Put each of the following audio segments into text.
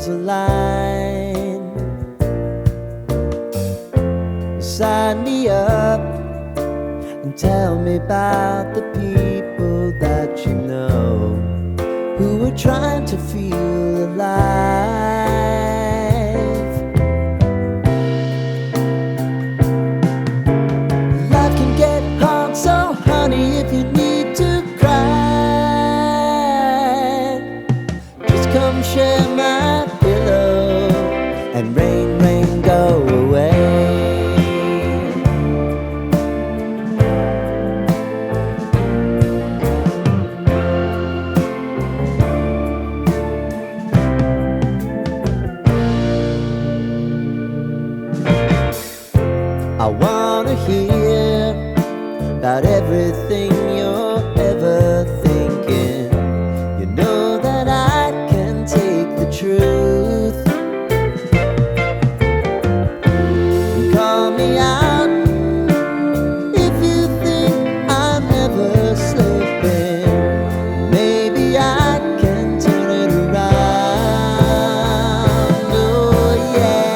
dreams align. Sign me up and tell me about the people that you know who are trying to feel alive. Life can get hard, so honey, if you need to cry, just come share my pillow and rain, rain, go away. I wanna hear about everything you're ever thinking. You know that I can take the truth. Call me out if you think I'm ever slipping. Maybe I can turn it around. Oh yeah.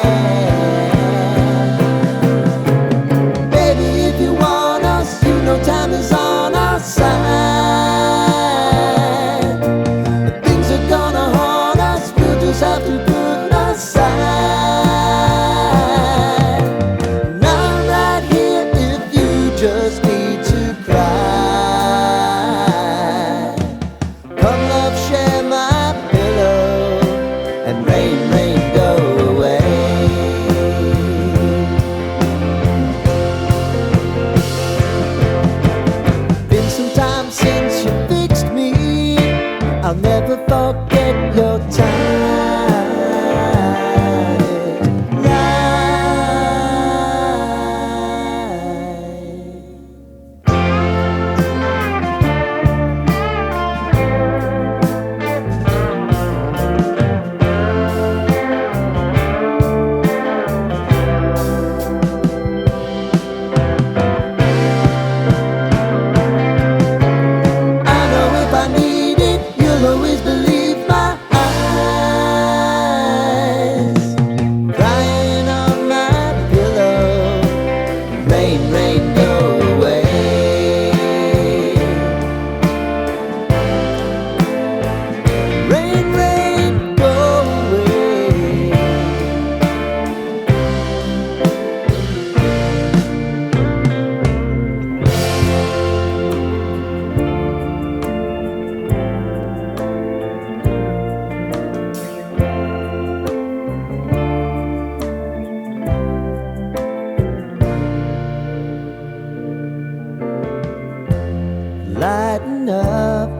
Time is on our side. Things are gonna haunt us, we'll just have to put aside. And I'm right here if you just need to cry. Come love, share my pillow and rain, rain, go away. Since you fixed me, I'll never forget your rain, rain, go away. Rain, rain, go away. Lighten up,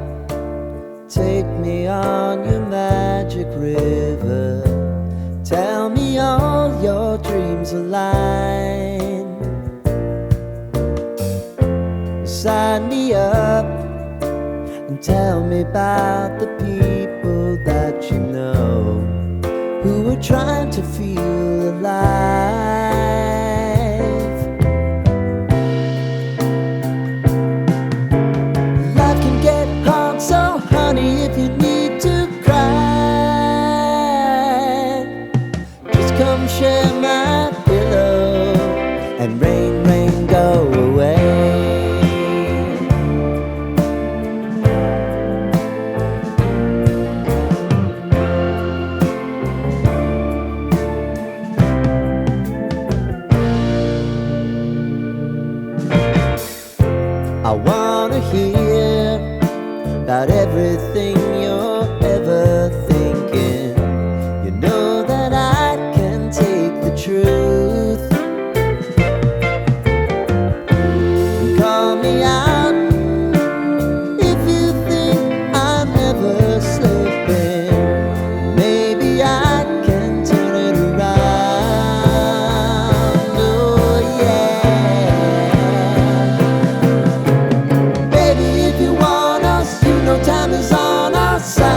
take me on your magic river. Tell me all your dreams align. Sign me up and tell me about the people that you know who are trying to feel alive. So honey, if you need to cry, just come share my pillow and rain, rain, go away. I wanna hear about everything you're ever thinking. You know that I can take the truth. Call me out if you think I'm ever slipping. Maybe I can turn it around. Oh yeah. Baby, if you want us, you know time is on our side.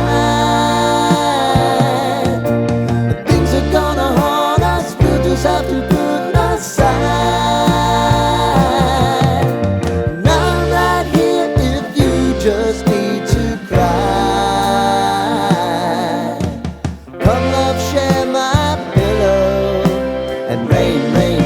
Things are gonna haunt us, we'll just have to put aside. And I'm right here if you just need to cry. Come love, rain.